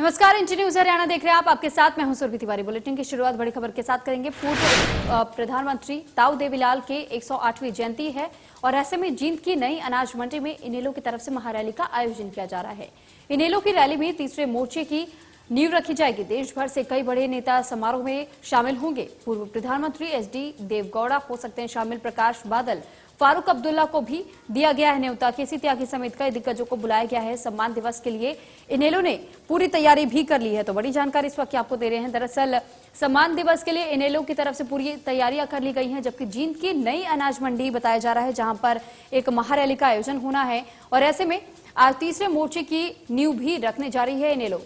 नमस्कार, inter news Haryana देख रहे हैं आप। आपके साथ मैं हूं सुरभि तिवारी। बुलेटिन की शुरुआत बड़ी खबर के साथ करेंगे। पूर्व प्रधानमंत्री ताऊ देवीलाल के 108वीं जयंती है और ऐसे में जींद की नई अनाज मंडी में इनेलो की तरफ से महारैली का आयोजन किया जा रहा है। इनेलो की रैली में तीसरे मोर्चे की नींव रखी जाएगी। देश भर से कई बड़े नेता समारोह में शामिल होंगे। पूर्व प्रधानमंत्री एचडी देवगौड़ा हो सकते हैं शामिल, प्रकाश बादल, फारूक अब्दुल्ला को भी दिया गया है न्योता। केसी त्यागी समेत कई दिग्गजों को बुलाया गया है। सम्मान दिवस के लिए इनेलो ने पूरी तैयारी भी कर ली है। तो बड़ी जानकारी इस वक्त आपको दे रहे हैं। दरअसल सम्मान दिवस के लिए इनेलो की तरफ से पूरी तैयारियां कर ली गई हैं, जबकि जींद की नई अनाज मंडी बताया जा रहा है जहां पर एक महारैली का आयोजन होना है और ऐसे में आज तीसरे मोर्चे की नींव भी रखने जा रही है इनेलो।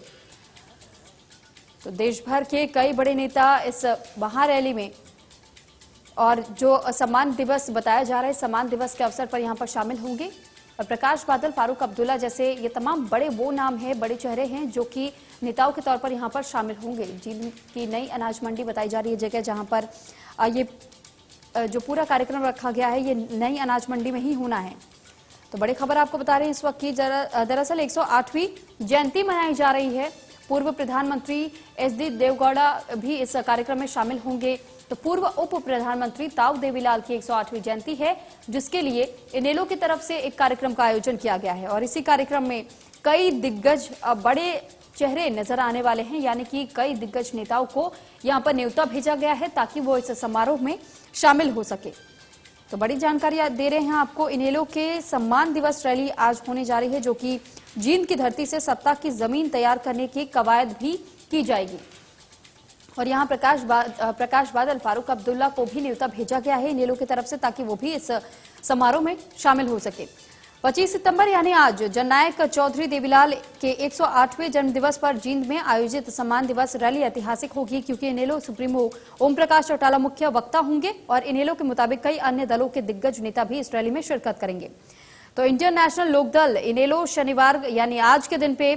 तो देश भर के कई बड़े नेता इस महारैली में और जो सम्मान दिवस बताया जा रहा है, सम्मान दिवस के अवसर पर यहां पर शामिल होंगे। और प्रकाश बादल, फारूक अब्दुल्ला जैसे ये तमाम बड़े वो नाम हैं, बड़े चेहरे हैं जो कि नेताओं के तौर पर यहां पर शामिल होंगे। जींद की नई अनाज मंडी बताई जा रही है जगह जहां पर ये जो पूरा कार्यक्रम रखा गया है ये नई अनाज मंडी में ही होना है। तो बड़ी खबर आपको बता रहे हैं इस वक्त की। दरअसल 108वीं जयंती मनाई जा रही है। पूर्व प्रधानमंत्री एचडी देवगौड़ा भी इस कार्यक्रम में शामिल होंगे। तो पूर्व उप प्रधानमंत्री ताऊ देवीलाल की 108वीं जयंती है, जिसके लिए इनेलो की तरफ से एक कार्यक्रम का आयोजन किया गया है और इसी कार्यक्रम में कई दिग्गज बड़े चेहरे नजर आने वाले हैं, यानी कि कई दिग्गज नेताओं को यहां पर न्योता भेजा गया है ताकि वो इस समारोह में शामिल हो सके। तो बड़ी जानकारी दे रहे हैं आपको। इनेलो के सम्मान दिवस रैली आज होने जा रही है, जो कि जींद की धरती से सत्ता की जमीन तैयार करने की कवायद भी की जाएगी। और यहां प्रकाश बादल, फारूक अब्दुल्ला को भी न्योता भेजा गया है इनेलो की तरफ से ताकि वो भी इस समारोह में शामिल हो सके। 25 सितंबर यानी आज जननायक चौधरी देवीलाल के 108वें जन्मदिवस पर जींद में आयोजित सम्मान दिवस रैली ऐतिहासिक होगी, क्योंकि इनेलो सुप्रीमो ओम प्रकाश चौटाला मुख्य वक्ता होंगे और इनेलो के मुताबिक कई अन्य दलों के दिग्गज नेता भी इस रैली में शिरकत करेंगे। तो इंडियन नेशनल लोकदल इनेलो शनिवार यानी आज के दिन पे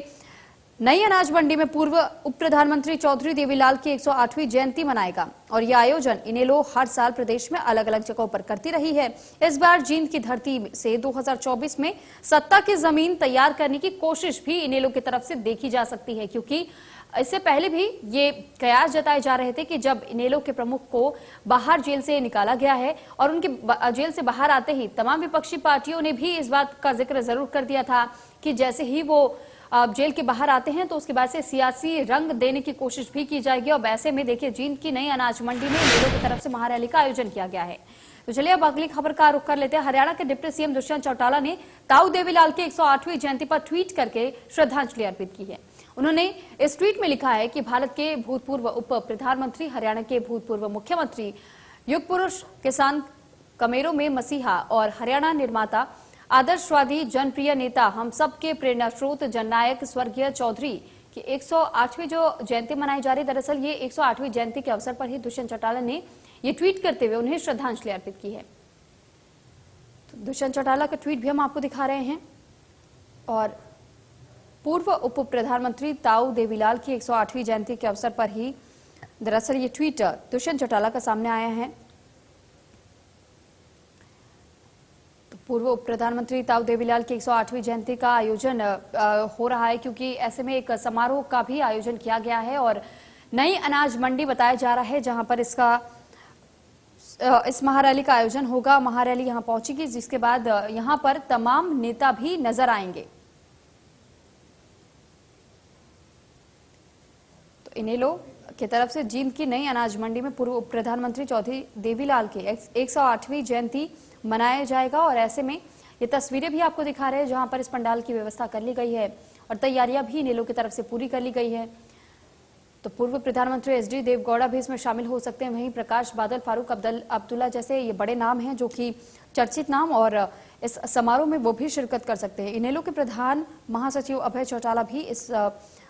नई अनाज मंडी में पूर्व उप प्रधानमंत्री चौधरी देवीलाल की 108वीं जयंती मनाएगा और यह आयोजन इनेलो हर साल प्रदेश में अलग अलग जगहों पर करती रही है। इस बार जींद की धरती से 2024 में सत्ता की जमीन तैयार करने की कोशिश भी इनेलो की तरफ से देखी जा सकती है, क्योंकि इससे पहले भी ये कयास जताए जा रहे थे कि जब इनेलो के प्रमुख को बाहर जेल से निकाला गया है और उनके जेल से बाहर आते ही तमाम विपक्षी पार्टियों ने भी इस बात का जिक्र जरूर कर दिया था कि जैसे ही वो जेल के बाहर आते हैं तो उसके बाद से सियासी रंग देने की कोशिश भी की जाएगी। और वैसे में देखिए, जींद की नई अनाज मंडी में इनेलो की तरफ से महारैली का आयोजन किया गया है। तो चलिए अब अगली खबर का रुख कर लेते हैं। हरियाणा के डिप्टी सीएम दुष्यंत चौटाला ने ताऊ देवीलाल की 108वीं जयंती पर ट्वीट करके श्रद्धांजलि अर्पित की है। उन्होंने इस ट्वीट में लिखा है कि भारत के भूतपूर्व उप प्रधानमंत्री, हरियाणा के भूतपूर्व मुख्यमंत्री, युग पुरुष, किसान, कमेरों में मसीहा और हरियाणा निर्माता, आदर्शवादी, जनप्रिय नेता, हम सबके प्रेरणा स्रोत, जननायक स्वर्गीय चौधरी की 108वीं जो जयंती मनाई जा रही है, दरअसल ये 108वीं जयंती के अवसर पर ही दुष्यंत चौटाला ने ये ट्वीट करते हुए उन्हें श्रद्धांजलि अर्पित की है। तो दुष्यंत चौटाला का ट्वीट भी हम आपको दिखा रहे हैं। और पूर्व उप प्रधानमंत्री ताऊ देवीलाल की 108वीं जयंती के अवसर पर ही दरअसल ये ट्वीट दुष्यंत चौटाला का सामने आया है। पूर्व उप प्रधानमंत्री ताऊ देवीलाल की 108वीं जयंती का आयोजन हो रहा है, क्योंकि ऐसे में एक समारोह का भी आयोजन किया गया है और नई अनाज मंडी बताया जा रहा है जहां पर इस महारैली का आयोजन होगा। महारैली यहां पहुंचेगी, जिसके बाद यहां पर तमाम नेता भी नजर आएंगे। तो इनेलो की तरफ से जींद की नई अनाज मंडी में पूर्व उप प्रधानमंत्री चौधरी देवीलाल की 108वीं जयंती मनाया जाएगा और ऐसे में ये तस्वीरें भी आपको दिखा रहे हैं जहां पर इस पंडाल की व्यवस्था कर ली गई है और तैयारियां भी इनेलो की तरफ से पूरी कर ली गई है। तो पूर्व प्रधानमंत्री एचडी देवगौड़ा भी इसमें शामिल हो सकते हैं। वहीं प्रकाश बादल, फारूक अब्दुल्ला जैसे ये बड़े नाम हैं जो कि चर्चित नाम, और इस समारोह में वो भी शिरकत कर सकते हैं। इनेलो के प्रधान महासचिव अभय चौटाला भी इस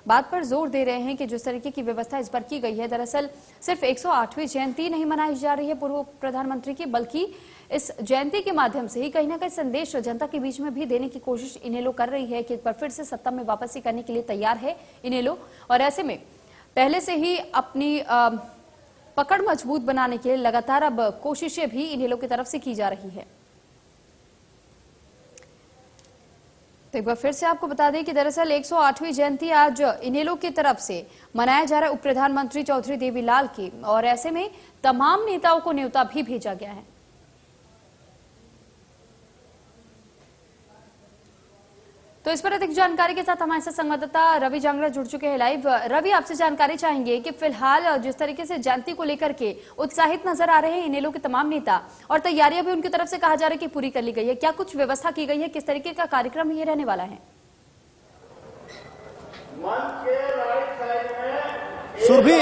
बात पर जोर दे रहे हैं कि जिस तरीके की व्यवस्था इस बार की गई है, दरअसल सिर्फ 108वीं जयंती नहीं मनाई जा रही है पूर्व प्रधानमंत्री की, बल्कि इस जयंती के माध्यम से ही कहीं ना कहीं संदेश जनता के बीच में भी देने की कोशिश इनेलो कर रही है कि एक बार फिर से सत्ता में वापसी करने के लिए तैयार है इनेलो। और ऐसे में पहले से ही अपनी पकड़ मजबूत बनाने के लिए लगातार अब कोशिशें भी इनेलो की तरफ से की जा रही है। तो एक बार फिर से आपको बता दें कि दरअसल 108वीं जयंती आज इनेलो की तरफ से मनाया जा रहा है उप प्रधानमंत्री चौधरी देवीलाल की, और ऐसे में तमाम नेताओं को न्योता भी भेजा गया है। तो इस पर अधिक जानकारी के साथ हमारे साथ संवाददाता रवि जांगड़ा जुड़ चुके हैं लाइव। रवि, आपसे जानकारी चाहेंगे कि फिलहाल जिस तरीके से जयंती को लेकर के उत्साहित नजर आ रहे हैं इनेलो के तमाम नेता, और तैयारियां भी उनकी तरफ से कहा जा रहा है कि पूरी कर ली गई है, क्या कुछ व्यवस्था की गई है, किस तरीके का कार्यक्रम ये रहने वाला है? सुरभि,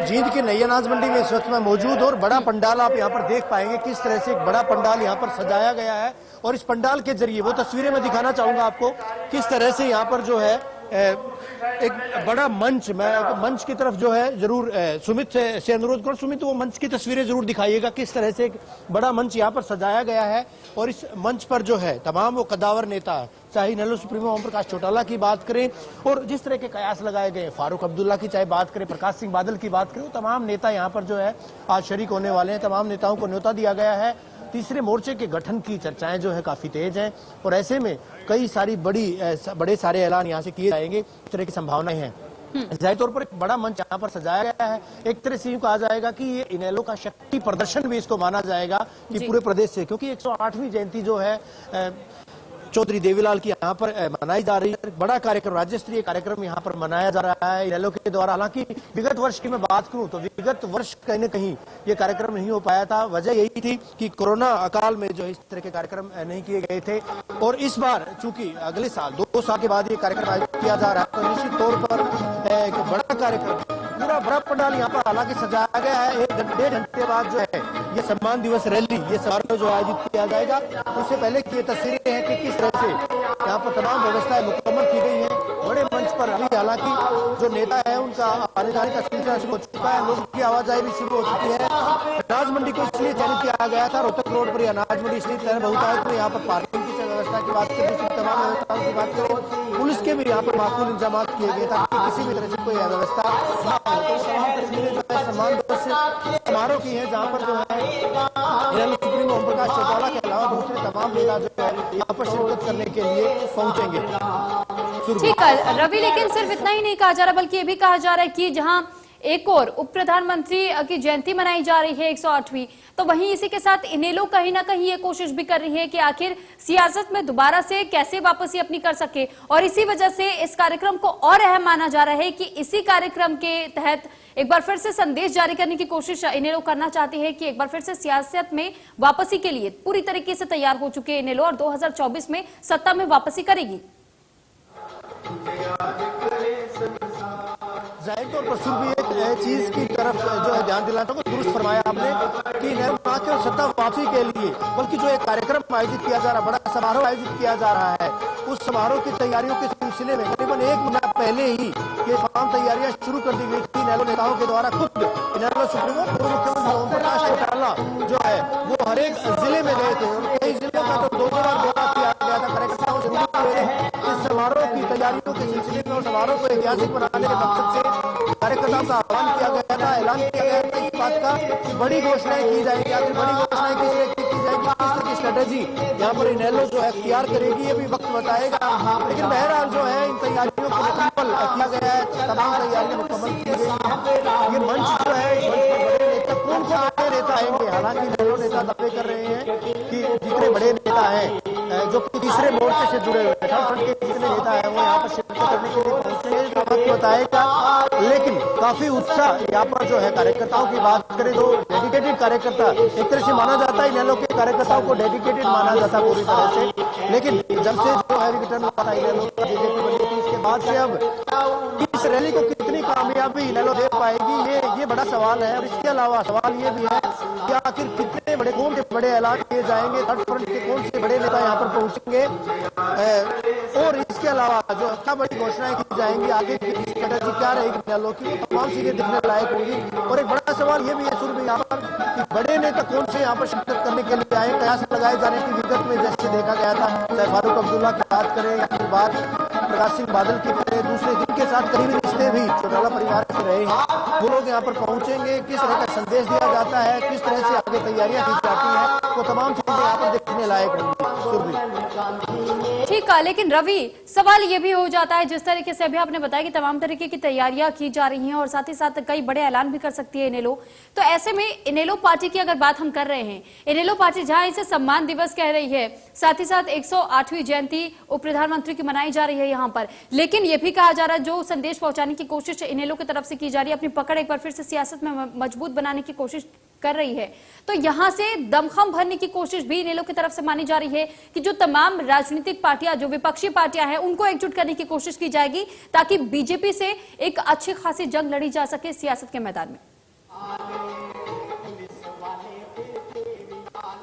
जींद की नई अनाज मंडी में इस वक्त मैं मौजूद और बड़ा पंडाल आप यहां पर देख पाएंगे। किस तरह से एक बड़ा पंडाल यहां पर सजाया गया है, और इस पंडाल के जरिए वो तस्वीरें मैं दिखाना चाहूंगा आपको, किस तरह से यहां पर जो है एक बड़ा मंच, मैं मंच की तरफ जो है जरूर सुमित से अनुरोध करूं। सुमित, वो मंच की तस्वीरें जरूर दिखाइएगा। किस तरह से एक बड़ा मंच यहां पर सजाया गया है, और इस मंच पर जो है तमाम वो कदावर नेता, चाहे इनेलो सुप्रीमो ओम प्रकाश चौटाला की बात करें, और जिस तरह के कयास लगाए गए, फारूक अब्दुल्ला की चाहे बात करें, प्रकाश सिंह बादल की बात करें, तमाम नेता यहाँ पर जो है आज शरीक होने वाले हैं। तमाम नेताओं को न्योता दिया गया है। तीसरे मोर्चे के गठन की चर्चाएं जो है काफी तेज हैं, और ऐसे में कई सारी बड़े सारे ऐलान यहाँ से किए जाएंगे, इस तरह की संभावनाएं हैं। जाहिर तौर पर एक बड़ा मंच यहाँ पर सजाया गया है। एक तरह से यूं कहा जाएगा कि ये इनेलो का शक्ति प्रदर्शन भी इसको माना जाएगा कि पूरे प्रदेश से, क्योंकि 108वीं जयंती जो है चौधरी देवीलाल की यहाँ पर मनाई जा रही है। बड़ा कार्यक्रम, राज्य स्तरीय कार्यक्रम यहाँ पर मनाया जा रहा है इनेलो के द्वारा। हालांकि विगत वर्ष की मैं बात करूं तो विगत वर्ष कहीं न कहीं ये कार्यक्रम नहीं हो पाया था। वजह यही थी कि कोरोना अकाल में जो इस तरह के कार्यक्रम नहीं किए गए थे, और इस बार चूंकि अगले साल 2 साल के बाद ये कार्यक्रम आयोजित किया जा रहा है, तो निश्चित तौर पर एक बड़ा कार्यक्रम, पूरा बड़ा पंडाल यहाँ पर हालांकि सजाया गया है। 1-1.5 घंटे बाद जो है ये सम्मान दिवस रैली, ये समारोह जो आयोजित किया जाएगा। उससे पहले की तस्वीरें हैं कि किस तरह से यहाँ पर तमाम व्यवस्थाएं मुकम्मल की गई हैं। बड़े मंच पर अभी हालांकि जो नेता है उनका आने जाने का सिलसिला शुरू हो चुका है, लोगों की आवाजाही भी शुरू हो चुकी है। अनाज मंडी को इसलिए चयनित किया गया था, रोहतक रोड पर अनाज मंडी इसलिए बहुत यहाँ पर पार्किंग की व्यवस्था की बात करें, दूसरी तमाम व्यवस्थाओं की बात करें, पुलिस के भी यहाँ पर माकूल इंतजाम किए गए ताकि किसी भी तरह से कोई व्यवस्था न हो। तो तमाम तस्वीरें जो है सम्मान दिवस समारोह की है, जहाँ पर जो है इनेलो सुप्रीमो ओम प्रकाश चौटाला के अलावा दूसरे तमाम नेता जो है यहाँ पर शिरकत करने के लिए पहुंचेंगे। ठीक है रवि, लेकिन सिर्फ इतना ही नहीं कहा जा रहा, बल्कि ये भी कहा जा रहा है कि जहां एक और उप प्रधानमंत्री की जयंती मनाई जा रही है 108वीं, तो वहीं इसी के साथ इनेलो कहीं ना कहीं ये कोशिश भी कर रही है कि आखिर सियासत में दोबारा से कैसे वापसी अपनी कर सके, और इसी वजह से इस कार्यक्रम को और अहम माना जा रहा है कि इसी कार्यक्रम के तहत एक बार फिर से संदेश जारी करने की कोशिश इनेलो करना चाहती है कि एक बार फिर से सियासत में वापसी के लिए पूरी तरीके से तैयार हो चुके इनेलो, और 2024 में सत्ता में वापसी करेगी। जाहिर तौर पर भी एक चीज की तरफ जो है ध्यान दिलाना को दुरुस्त फरमाया आपने कि इनेलो ना केवल सत्ता वापसी के लिए, बल्कि जो एक कार्यक्रम आयोजित किया जा रहा है, बड़ा समारोह आयोजित किया जा रहा है, उस समारोह की तैयारियों के सिलसिले में करीबन 1 महीना पहले ही ये तमाम तैयारियां शुरू कर दी गई थी इनेलो नेताओं के द्वारा। खुद इनेलो सुप्रीमो पूर्व मुख्यमंत्री ओम प्रकाश चौटाला जो है वो हर एक जिले में गए थे, और कई जिलों का तो 2 बार दौरा किया गया था कार्यकर्ताओं से। इस समारोह की तैयारियों के सिलसिले में और समारोह को ऐतिहासिक बनाने के मकसद से कार्यकर्ताओं का आह्वान किया गया था, ऐलान किया गया था इस बात का कि बड़ी घोषणाएं की जाएंगी। आखिर बड़ी घोषणाएं किस तरह की जाएंगी, किस तरह की स्ट्रेटेजी यहाँ पर इनेलो जो है इख्तियार करेगी, ये भी वक्त बताएगा। लेकिन बहरहाल जो है इन तैयारियों को मुकम्मल किया गया है, तमाम तैयारियां मुकम्मल की गई हैं। ये मंच जो है, बड़े नेता कौन बड़े नेता आएंगे, हालांकि इनेलो नेता दावे कर रहे हैं कि जितने बड़े नेता हैं जो तीसरे मोर्चे से जुड़े हुए हैं, थर्ड फ्रंट के जितने नेता हैं वो यहाँ पर शिरकत करने के लिए पहुंचे, वक्त बताएगा। लेकिन काफी उत्साह यहाँ पर जो है कार्यकर्ताओं की बात करें तो डेडिकेटेड कार्यकर्ता, एक तरह से माना जाता है इनेलो के कार्यकर्ताओं को डेडिकेटेड माना जाता पूरी तरह से। लेकिन जब से जो है रिटर्न हुआ था इनेलो का बीजेपी बनी थी, उसके बाद से अब इस रैली को कितनी कामयाबी इनेलो दे पाएगी, ये बड़ा सवाल है। और इसके अलावा सवाल ये भी है कि आखिर कितने बड़े, कौन से बड़े ऐलान किए जाएंगे, थर्ड फ्रंट के कौन से बड़े नेता यहाँ पर पहुंचेंगे, और इसके अलावा जो इतना बड़ी घोषणाएं की जाएंगी, आगे की स्ट्रेटेजी क्या रहेगी इनेलो की, वो तमाम चीजें दिखने लायक होंगी। और एक बड़ा सवाल ये भी है सुरभि यहाँ पर कि बड़े नेता कौन से यहाँ पर शिरकत करने के लिए आए, कयास लगाए जाने की विगत में जैसे देखा गया था, चाहे फारूक अब्दुल्ला की बात करें या फिर बात प्रकाश सिंह बादल की करें, दूसरे जिनके साथ करीबी रिश्ते भी चौटाला परिवार से रहे हैं, वो लोग यहाँ पर पहुंचेंगे। किस तरह का संदेश दिया जाता है, किस तरह से आगे तैयारियां की जाती हैं, वो तमाम चीजें यहाँ पर देखने लायक होंगी। ठीक है, लेकिन रवि, सवाल ये भी हो जाता है, जिस तरीके से अभी आपने बताया कि तमाम तरीके की तैयारियां की जा रही हैं और साथ ही साथ कई बड़े ऐलान भी कर सकती है इनेलो। तो ऐसे में इनेलो पार्टी की अगर बात हम कर रहे हैं, इनेलो पार्टी जहां इसे सम्मान दिवस कह रही है, साथ ही साथ 108वीं जयंती उप प्रधानमंत्री की मनाई जा रही है यहाँ पर, लेकिन ये भी कहा जा रहा है जो संदेश पहुंचाने की कोशिश इनेलो की तरफ से की जा रही है, अपनी पकड़ एक बार फिर से सियासत में मजबूत बनाने की कोशिश कर रही है, तो यहां से दमखम भरने की कोशिश भी इनेलो की तरफ से मानी जा रही है कि जो तमाम राजनीतिक पार्टियां, जो विपक्षी पार्टियां हैं, उनको एकजुट करने की कोशिश की जाएगी ताकि बीजेपी से एक अच्छी खासी जंग लड़ी जा सके सियासत के मैदान में।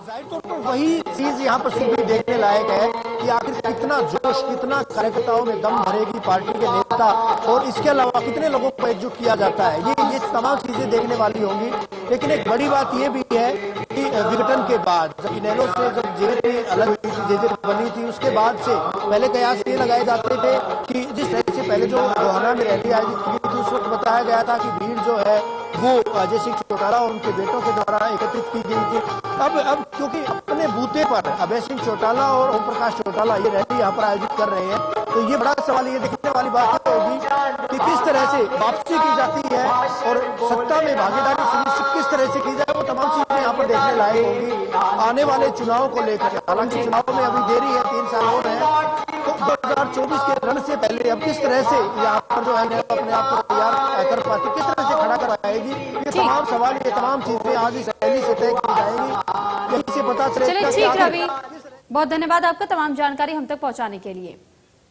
जाहिर तौर पर वही चीज यहाँ पर सुबह देखने लायक है कि आखिर कितना जोश, कितना कार्यकर्ताओं में दम भरेगी पार्टी के नेता, और इसके अलावा कितने लोगों को एकजुट किया जाता है, ये तमाम चीजें देखने वाली होंगी। लेकिन एक बड़ी बात यह भी है कि विघटन के बाद जब इनेलो से जब जेजेपी अलग हुई थी, जेजेपी बनी थी, उसके बाद से पहले कयास ये लगाए जाते थे कि जिस तरह से पहले जो गोहाना में रैली आयोजित की थी, उस वक्त बताया गया था कि भीड़ जो है वो अजय सिंह चौटाला और उनके बेटों के द्वारा एकत्रित की गई थी। अब क्योंकि अपने बूते पर अभय सिंह चौटाला और ओम प्रकाश चौटाला ये रैली यहाँ पर आयोजित कर रहे हैं, तो ये बड़ा सवाल ये देखने वाली बात होगी कि किस तरह से वापसी की जाती है और सत्ता में भागीदारी सुनिश्चित किस तरह से की जाए, वो तमाम चीजें यहाँ पर देखने लायक होंगी आने वाले चुनाव को लेकर। हालांकि चुनाव में अभी देरी है, 3 साल और है, तो 2024 के रण से पहले अब किस तरह से यहाँ पर जो है अपने आप को तैयार कर पाती, किस तरह से खड़ा करवाएगी, ये तमाम सवाल, ये तमाम चीजें आज इस रैली से तय की जाएंगी, यहीं से पता चलेगा। चलिए ठीक रवि, बहुत धन्यवाद आपका तमाम जानकारी हम तक पहुंचाने के लिए।